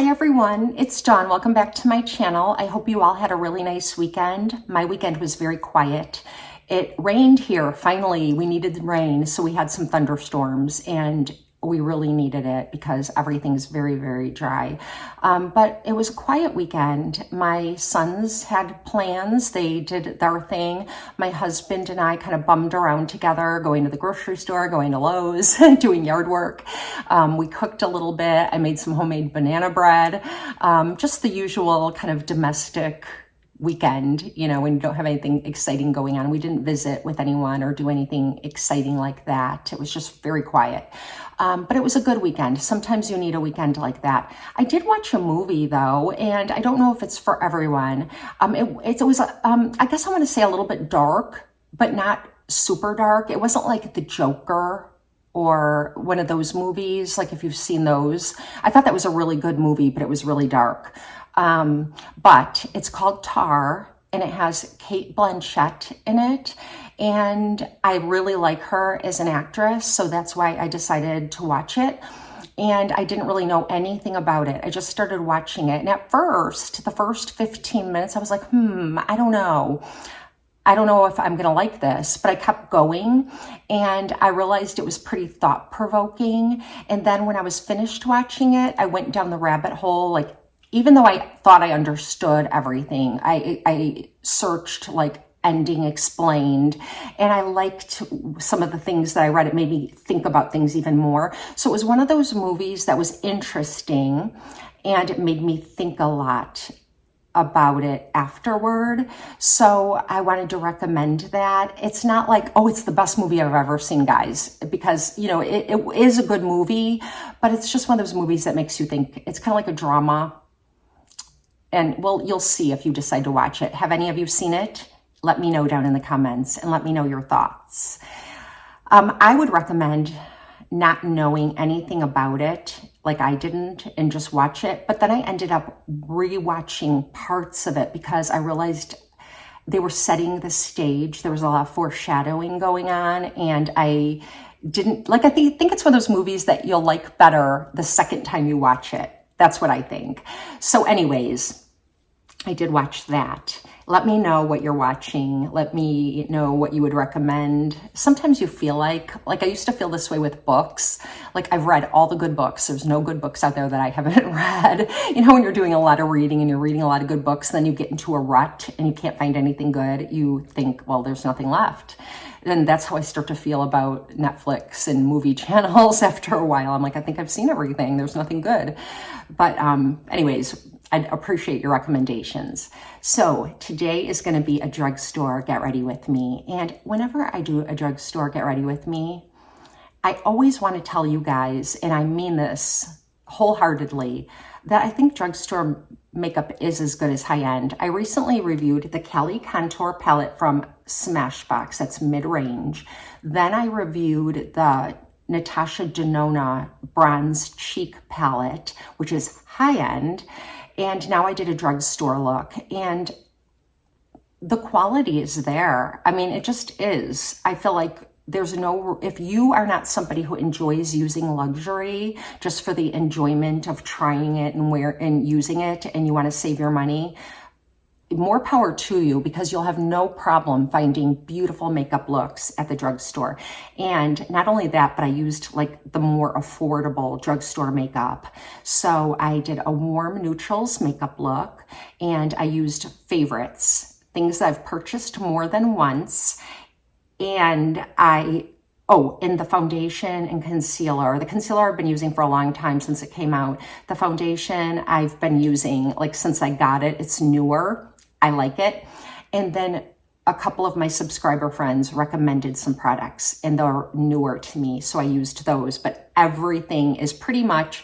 Hi everyone, it's Dawn. Welcome back to my channel. I hope you all had a really nice weekend. My weekend was very quiet. It rained here, finally. We needed the rain, so we had some thunderstorms and we really needed it because everything's very, very dry. But it was a quiet weekend. My sons had plans. They did their thing. My husband and I kind of bummed around together, going to the grocery store, going to Lowe's, doing yard work. We cooked a little bit. I made some homemade banana bread. Just the usual kind of domestic weekend, you know, when you don't have anything exciting going on. We didn't visit with anyone or do anything exciting like that. It was just very quiet. But it was a good weekend. Sometimes you need a weekend like that. I did watch a movie though, and I don't know if it's for everyone. It was, I guess I want to say a little bit dark, but not super dark. It wasn't like The Joker or one of those movies, like if you've seen those. I thought that was a really good movie, but it was really dark. But it's called Tar, and it has Cate Blanchett in it. And I really like her as an actress, so that's why I decided to watch it. And I didn't really know anything about it. I just started watching it. And at first, the first 15 minutes, I was like, I don't know. I don't know if I'm going to like this, but I kept going and I realized it was pretty thought-provoking. And then when I was finished watching it, I went down the rabbit hole. Like, even though I thought I understood everything, I searched like ending explained, and I liked some of the things that I read. It made me think about things even more. So it was one of those movies that was interesting and it made me think a lot about it afterward. So I wanted to recommend that. It's not like, oh, it's the best movie I've ever seen, guys, because, you know, it is a good movie, but it's just one of those movies that makes you think. It's kind of like a drama. And well, you'll see if you decide to watch it. Have any of you seen it? Let me know down in the comments and let me know your thoughts. I would recommend not knowing anything about it, like I didn't, and just watch it. But then I ended up rewatching parts of it because I realized they were setting the stage. There was a lot of foreshadowing going on, and I didn't like. I think it's one of those movies that you'll like better the second time you watch it. That's what I think. So anyways, I did watch that. Let me know what you're watching. Let me know what you would recommend. Sometimes you feel like I used to feel this way with books. Like, I've read all the good books. There's no good books out there that I haven't read. You know, when you're doing a lot of reading and you're reading a lot of good books, then you get into a rut and you can't find anything good. You think, well, there's nothing left. And that's how I start to feel about Netflix and movie channels after a while. I'm like, I think I've seen everything. There's nothing good. But anyways, I'd appreciate your recommendations. So today is going to be a drugstore get ready with me. And whenever I do a drugstore get ready with me, I always want to tell you guys, and I mean this wholeheartedly, that I think drugstore makeup is as good as high-end. I recently reviewed the Cali Contour palette from Smashbox, that's mid-range. Then I reviewed the Natasha Denona Bronze Cheek palette, which is high-end. And now I did a drugstore look, and the quality is there. I mean, it just is. I feel like there's no, if you are not somebody who enjoys using luxury just for the enjoyment of trying it and using it, and you want to save your money, more power to you, because you'll have no problem finding beautiful makeup looks at the drugstore. And not only that, but I used like the more affordable drugstore makeup. So I did a warm neutrals makeup look, and I used favorites, things that I've purchased more than once. And in the foundation and concealer. The concealer I've been using for a long time, since it came out. The foundation I've been using like since I got it. It's newer. I like it. And then a couple of my subscriber friends recommended some products, and they're newer to me, so I used those. But everything is pretty much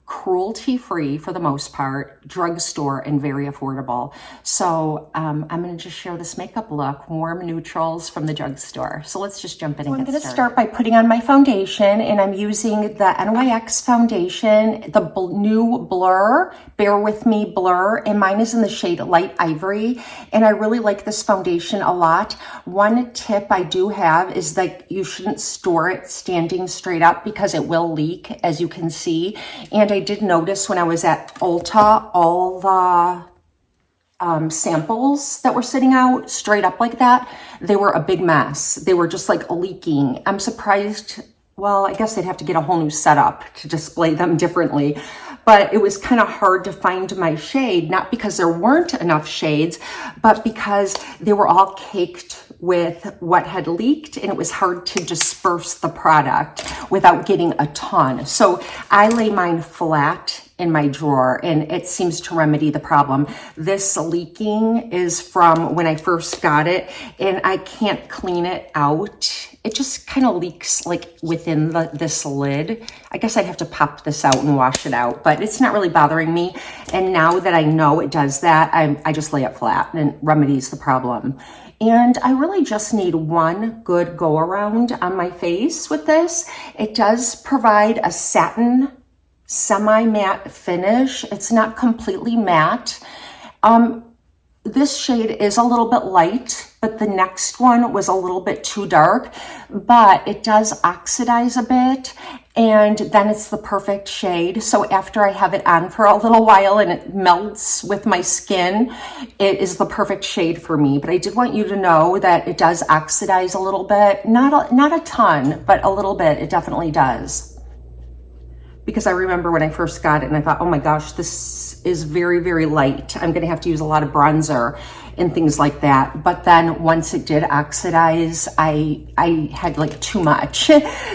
cruelty-free for the most part, drugstore, and very affordable. So I'm going to just share this makeup look, warm neutrals from the drugstore. So let's just jump in and get started. I'm going to start by putting on my foundation, and I'm using the NYX foundation, the new Blur, Bear With Me Blur, and mine is in the shade Light Ivory, and I really like this foundation a lot. One tip I do have is that you shouldn't store it standing straight up because it will leak, as you can see, and I I did notice when I was at Ulta, all the samples that were sitting out straight up like that, they were a big mess. They were just like leaking. I'm surprised. Well, I guess they'd have to get a whole new setup to display them differently. But it was kind of hard to find my shade, not because there weren't enough shades, but because they were all caked with what had leaked, and it was hard to disperse the product without getting a ton. So I lay mine flat in my drawer, and it seems to remedy the problem. This leaking is from when I first got it, and I can't clean it out. It just kind of leaks like within this lid. I guess I'd have to pop this out and wash it out, but it's not really bothering me. And now that I know it does that, I just lay it flat and it remedies the problem. And I really just need one good go around on my face with this. It does provide a satin semi-matte finish. It's not completely matte. This shade is a little bit light, but the next one was a little bit too dark, but it does oxidize a bit, and then it's the perfect shade. So after I have it on for a little while and it melts with my skin, it is the perfect shade for me. But I did want you to know that it does oxidize a little bit, not a ton, but a little bit. It definitely does. Because I remember when I first got it and I thought, oh my gosh, this is very, very light. I'm gonna have to use a lot of bronzer and things like that. But then once it did oxidize, I had like too much.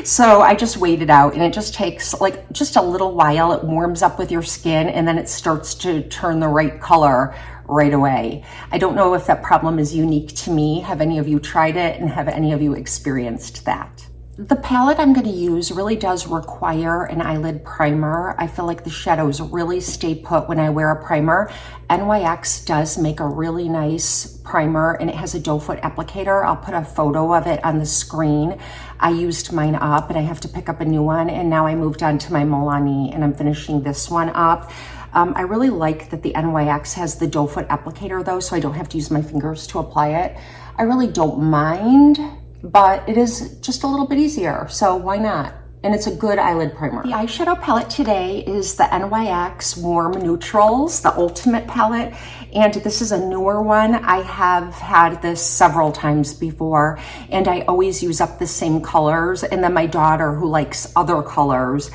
So I just waited out, and it just takes like just a little while. It warms up with your skin, and then it starts to turn the right color right away. I don't know if that problem is unique to me. Have any of you tried it, and have any of you experienced that? The palette I'm going to use really does require an eyelid primer. I feel like the shadows really stay put when I wear a primer. NYX does make a really nice primer, and it has a doe foot applicator. I'll put a photo of it on the screen. I used mine up, and I have to pick up a new one, and now I moved on to my Milani, and I'm finishing this one up. I really like that the NYX has the doe foot applicator though, so I don't have to use my fingers to apply it. I really don't mind, but it is just a little bit easier, so why not? And it's a good eyelid primer. The eyeshadow palette today is the NYX Warm Neutrals, the Ultimate palette, and this is a newer one. I have had this several times before, and I always use up the same colors. And then my daughter, who likes other colors,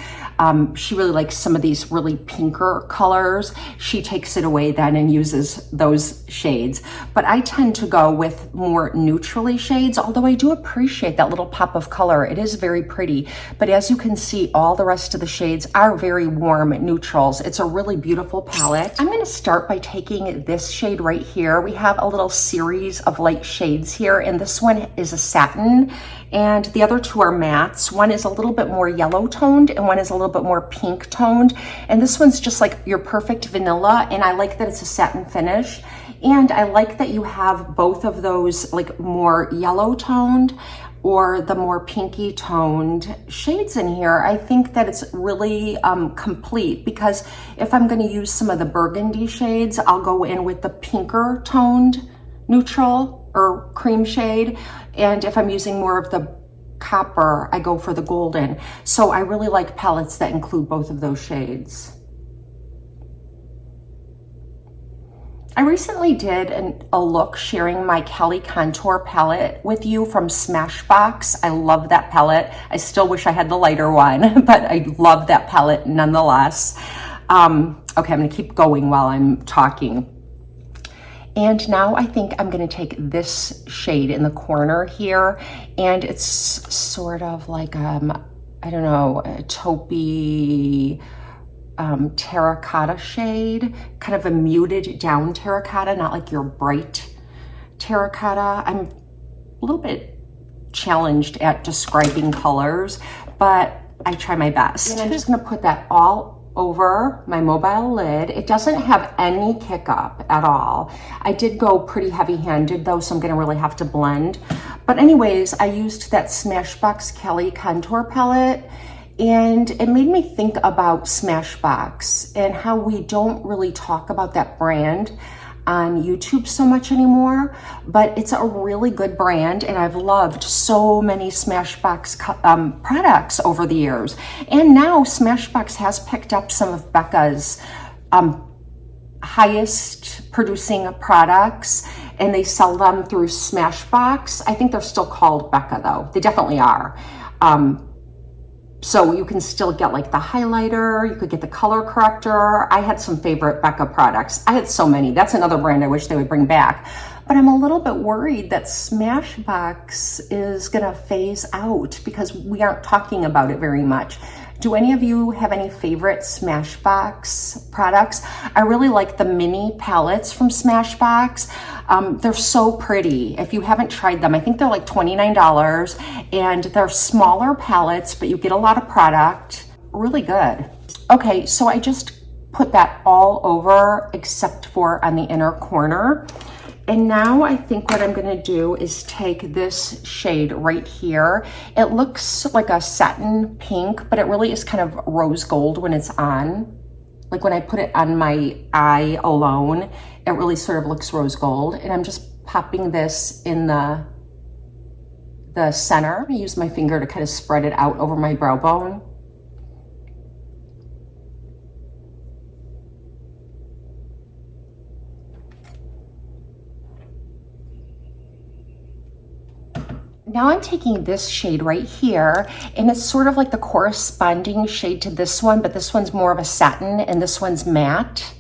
she really likes some of these really pinker colors. She takes it away then and uses those shades. But I tend to go with more neutrally shades, although I do appreciate that little pop of color. It is very pretty. But as you can see, all the rest of the shades are very warm neutrals. It's a really beautiful palette. I'm gonna start by taking this shade right here. We have a little series of light shades here, and this one is a satin, and the other two are mattes. One is a little bit more yellow toned, and one is a little bit more pink toned. And this one's just like your perfect vanilla, and I like that it's a satin finish. And I like that you have both of those like more yellow toned or the more pinky toned shades in here. I think that it's really complete, because if I'm going to use some of the burgundy shades, I'll go in with the pinker toned neutral or cream shade. And if I'm using more of the copper, I go for the golden. So I really like palettes that include both of those shades. I recently did a look sharing my Kelly Contour palette with you from Smashbox. I love that palette. I still wish I had the lighter one, but I love that palette nonetheless. Okay, I'm gonna keep going while I'm talking. And now I think I'm gonna take this shade in the corner here, and it's sort of like, I don't know, a taupey, terracotta shade, kind of a muted down terracotta, not like your bright terracotta. I'm a little bit challenged at describing colors, but I try my best. And I'm just gonna put that all over my mobile lid. It doesn't have any kick up at all. I did go pretty heavy-handed though, so I'm gonna really have to blend. But anyways, I used that Smashbox Kelly Contour palette, and it made me think about Smashbox and how we don't really talk about that brand. on YouTube so much anymore, but it's a really good brand, and I've loved so many Smashbox products over the years. And now Smashbox has picked up some of Becca's highest producing products, and they sell them through Smashbox. I think they're still called Becca though. They definitely are. So you can still get like the highlighter, you could get the color corrector. I had some favorite Becca products. I had so many. That's another brand I wish they would bring back. But I'm a little bit worried that Smashbox is gonna phase out because we aren't talking about it very much. Do any of you have any favorite Smashbox products? I really like the mini palettes from Smashbox. They're so pretty. If you haven't tried them, I think they're like $29, and they're smaller palettes, but you get a lot of product. Really good. Okay, so I just put that all over except for on the inner corner. And now I think what I'm gonna do is take this shade right here. It looks like a satin pink, but it really is kind of rose gold when it's on. Like when I put it on my eye alone, it really sort of looks rose gold. And I'm just popping this in the center. I use my finger to kind of spread it out over my brow bone. Now I'm taking this shade right here, and it's sort of like the corresponding shade to this one, but this one's more of a satin and this one's matte.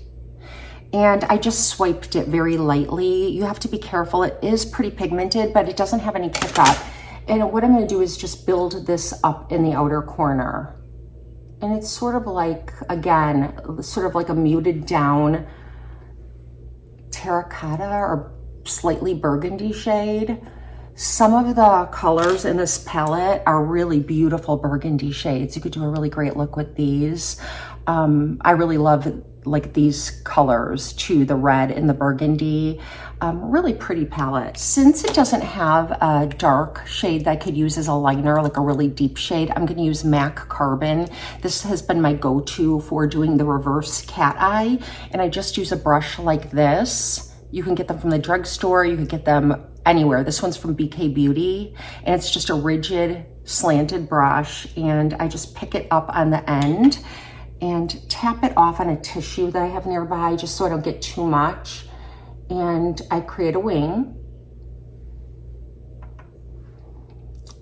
And I just swiped it very lightly. You have to be careful. It is pretty pigmented, but it doesn't have any pickup. And what I'm gonna do is just build this up in the outer corner. And it's sort of like, again, sort of like a muted down terracotta or slightly burgundy shade. Some of the colors in this palette are really beautiful burgundy shades. You could do a really great look with these. I really love like these colors too, the red and the burgundy. Really pretty palette. Since it doesn't have a dark shade that I could use as a liner, like a really deep shade, I'm gonna use MAC Carbon. This has been my go-to for doing the reverse cat eye. And I just use a brush like this. You can get them from the drugstore, you could get them anywhere. This one's from BK Beauty, and it's just a rigid slanted brush, and I just pick it up on the end and tap it off on a tissue that I have nearby just so I don't get too much. And I create a wing,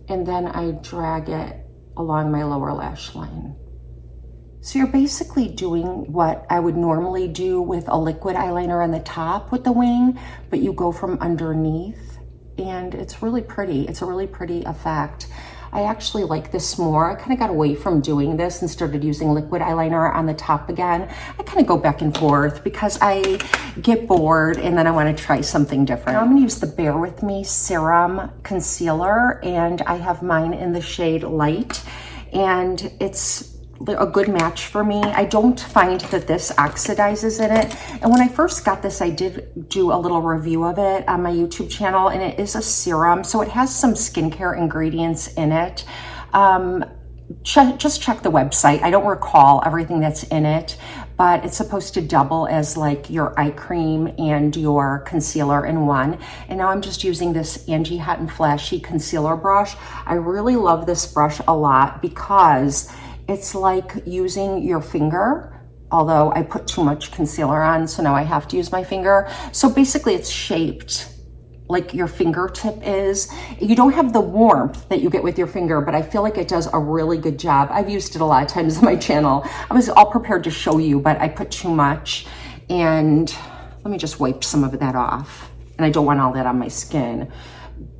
and then I drag it along my lower lash line. So you're basically doing what I would normally do with a liquid eyeliner on the top with the wing, but you go from underneath, and it's really pretty. It's a really pretty effect. I actually like this more. I kind of got away from doing this and started using liquid eyeliner on the top again. I kind of go back and forth because I get bored and then I want to try something different. Now I'm going to use the Bear With Me Serum Concealer, and I have mine in the shade Light, and it's a good match for me. I don't find that this oxidizes in it. And when I first got this, I did do a little review of it on my YouTube channel, and it is a serum, so it has some skincare ingredients in it. Just check the website. I don't recall everything that's in it, but it's supposed to double as like your eye cream and your concealer in one. And now I'm just using this Angie Hot and Flashy concealer brush. I really love this brush a lot because it's like using your finger, although I put too much concealer on, so now I have to use my finger. So basically it's shaped like your fingertip is. You don't have the warmth that you get with your finger, but I feel like it does a really good job. I've used it a lot of times on my channel. I was all prepared to show you, but I put too much. And let me just wipe some of that off. And I don't want all that on my skin.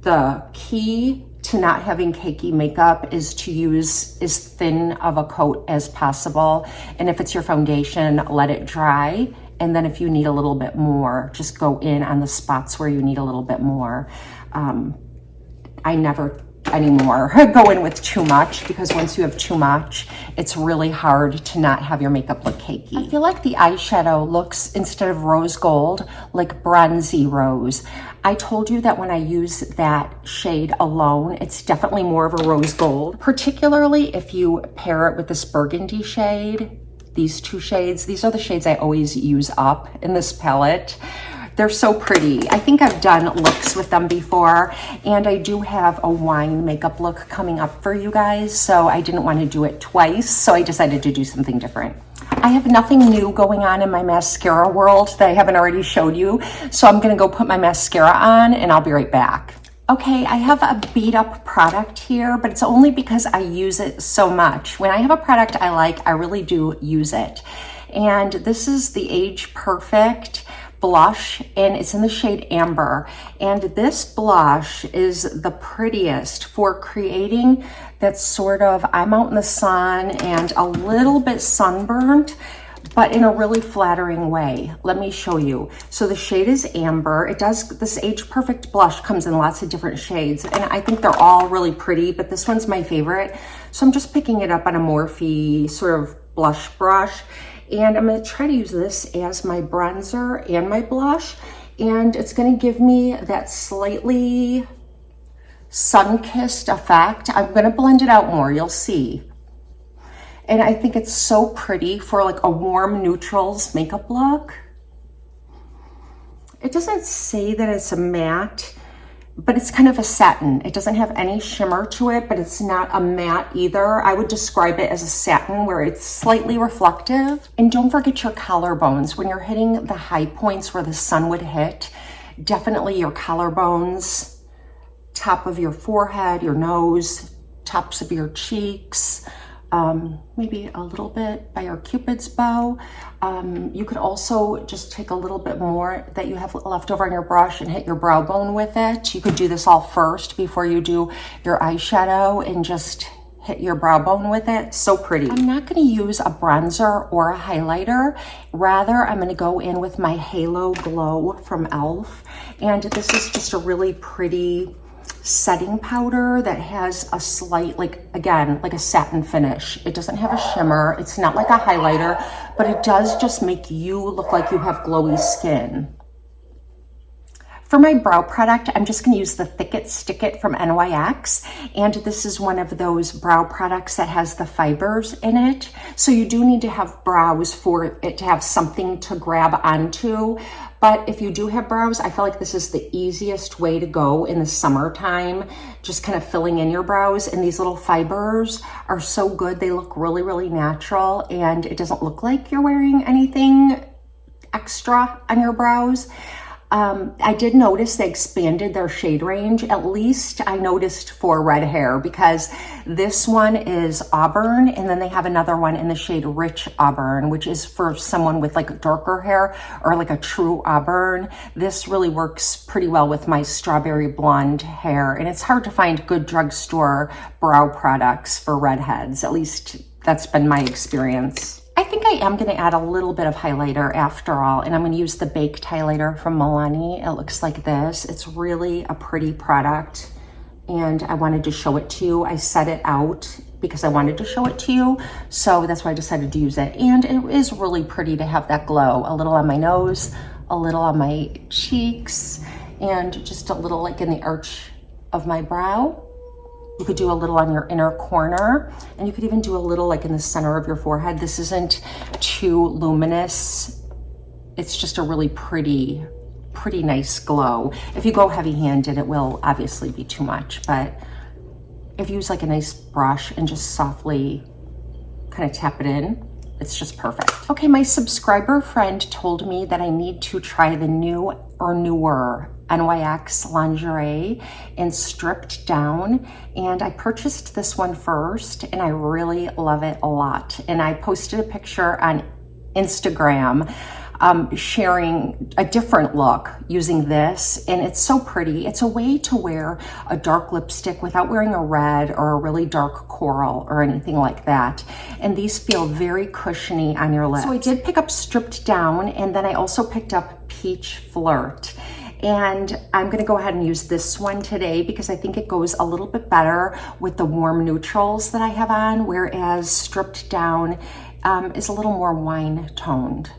The key to not having cakey makeup is to use as thin of a coat as possible. And if it's your foundation, let it dry. And then if you need a little bit more, just go in on the spots where you need a little bit more. I never anymore go in with too much, because once you have too much, it's really hard to not have your makeup look cakey. I feel like the eyeshadow looks, instead of rose gold, like bronzy rose. I told you that when I use that shade alone, it's definitely more of a rose gold, particularly if you pair it with this burgundy shade. These two shades, these are the shades I always use up in this palette. They're so pretty. I think I've done looks with them before, and I do have a wine makeup look coming up for you guys, so I didn't want to do it twice, so I decided to do something different. I have nothing new going on in my mascara world that I haven't already showed you, so I'm going to go put my mascara on, and I'll be right back. Okay, I have a beat up product here, but it's only because I use it so much. When I have a product I like, I really do use it. And this is the Age Perfect blush, and it's in the shade Amber. And this blush is the prettiest for creating that sort of, I'm out in the sun and a little bit sunburned, but in a really flattering way. Let me show you. So the shade is Amber. This Age Perfect blush comes in lots of different shades, and I think they're all really pretty, but this one's my favorite. So I'm just picking it up on a Morphe sort of blush brush, and I'm gonna try to use this as my bronzer and my blush, and it's gonna give me that slightly sun-kissed effect. I'm gonna blend it out more, you'll see. And I think it's so pretty for like a warm neutrals makeup look. It doesn't say that it's a matte, but it's kind of a satin. It doesn't have any shimmer to it, but it's not a matte either. I would describe it as a satin where it's slightly reflective. And don't forget your collarbones. When you're hitting the high points where the sun would hit, definitely your collarbones, top of your forehead, your nose, tops of your cheeks, maybe a little bit by your Cupid's bow. You could also just take a little bit more that you have left over on your brush and hit your brow bone with it. You could do this all first before you do your eyeshadow and just hit your brow bone with it. So pretty. I'm not going to use a bronzer or a highlighter. Rather, I'm going to go in with my Halo Glow from e.l.f. And this is just a really pretty setting powder that has a slight, like a satin finish. It doesn't have a shimmer. It's not like a highlighter, but it does just make you look like you have glowy skin. For my brow product, I'm just going to use the Thick It Stick It from NYX, and this is one of those brow products that has the fibers in it. So you do need to have brows for it to have something to grab onto. But if you do have brows, I feel like this is the easiest way to go in the summertime, just kind of filling in your brows. And these little fibers are so good. They look really, really natural, and it doesn't look like you're wearing anything extra on your brows. I did notice they expanded their shade range. At least I noticed for red hair, because this one is auburn, and then they have another one in the shade Rich Auburn, which is for someone with like darker hair or like a true auburn. This really works pretty well with my strawberry blonde hair, and it's hard to find good drugstore brow products for redheads. At least that's been my experience. I think I am going to add a little bit of highlighter after all, and I'm going to use the Baked Highlighter from Milani. It looks like this. It's really a pretty product, and I wanted to show it to you. I set it out because I wanted to show it to you, so that's why I decided to use it. And it is really pretty to have that glow. A little on my nose, a little on my cheeks, and just a little like in the arch of my brow. You could do a little on your inner corner, and you could even do a little like in the center of your forehead. This isn't too luminous. It's just a really pretty nice glow. If you go heavy-handed, it will obviously be too much, but if you use like a nice brush and just softly kind of tap it in, it's just perfect. Okay, my subscriber friend told me that I need to try the new or newer NYX lingerie in Stripped Down, and I purchased this one first, and I really love it a lot. And I posted a picture on Instagram sharing a different look using this, and it's so pretty. It's a way to wear a dark lipstick without wearing a red or a really dark coral or anything like that. And these feel very cushiony on your lips. So I did pick up Stripped Down, and then I also picked up Peach Flirt. And I'm gonna go ahead and use this one today because I think it goes a little bit better with the warm neutrals that I have on, whereas Stripped Down is a little more wine toned.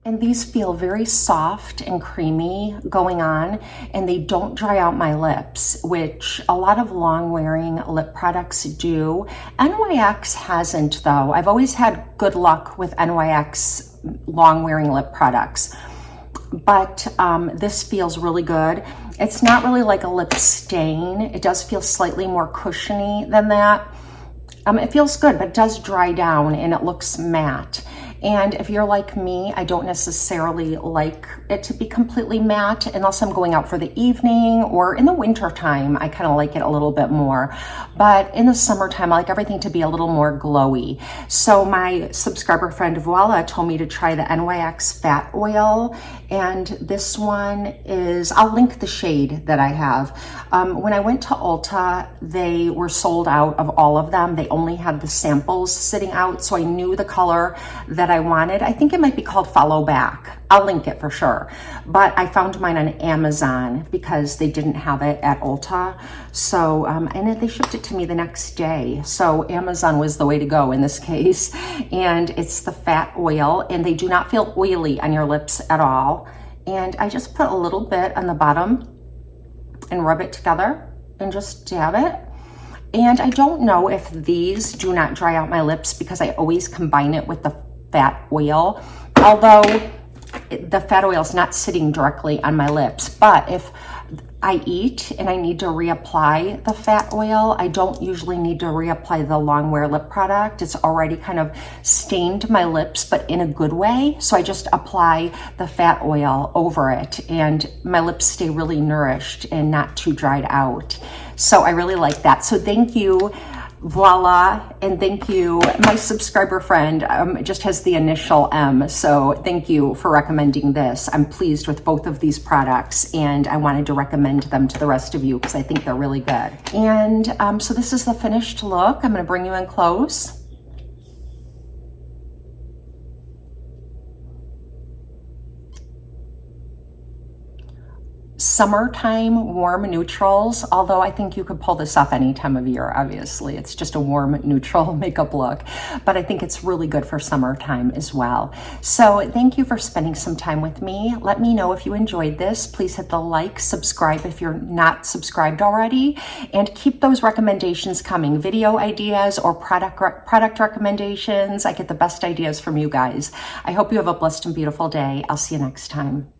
And these feel very soft and creamy going on, and they don't dry out my lips, which a lot of long-wearing lip products do. NYX hasn't, though. I've always had good luck with NYX long-wearing lip products, but this feels really good. It's not really like a lip stain. It does feel slightly more cushiony than that. It feels good, but it does dry down and it looks matte. And if you're like me, I don't necessarily like it to be completely matte unless I'm going out for the evening, or in the winter time, I kind of like it a little bit more. But in the summertime, I like everything to be a little more glowy. So my subscriber friend Voila told me to try the NYX Fat Oil. And this one is, I'll link the shade that I have. When I went to Ulta, they were sold out of all of them. They only had the samples sitting out, so I knew the color that I wanted. I think it might be called Follow Back. I'll link it for sure. But I found mine on Amazon because they didn't have it at Ulta. So, and they shipped it to me the next day. So Amazon was the way to go in this case. And it's the fat oil, and they do not feel oily on your lips at all. And I just put a little bit on the bottom and rub it together and just dab it. And I don't know if these do not dry out my lips because I always combine it with the fat oil, although the fat oil is not sitting directly on my lips. But if I eat and I need to reapply the fat oil, I don't usually need to reapply the long wear lip product. It's already kind of stained my lips, but in a good way. So I just apply the fat oil over it, and my lips stay really nourished and not too dried out. So I really like that. So thank you, Voila, and thank you. My subscriber friend just has the initial M, so thank you for recommending this. I'm pleased with both of these products, and I wanted to recommend them to the rest of you because I think they're really good. And so this is the finished look. I'm going to bring you in close. Summertime warm neutrals, although I think you could pull this off any time of year, obviously. It's just a warm neutral makeup look, but I think it's really good for summertime as well. So thank you for spending some time with me. Let me know if you enjoyed this. Please hit the like, subscribe if you're not subscribed already, and keep those recommendations coming. Video ideas or product recommendations. I get the best ideas from you guys. I hope you have a blessed and beautiful day. I'll see you next time.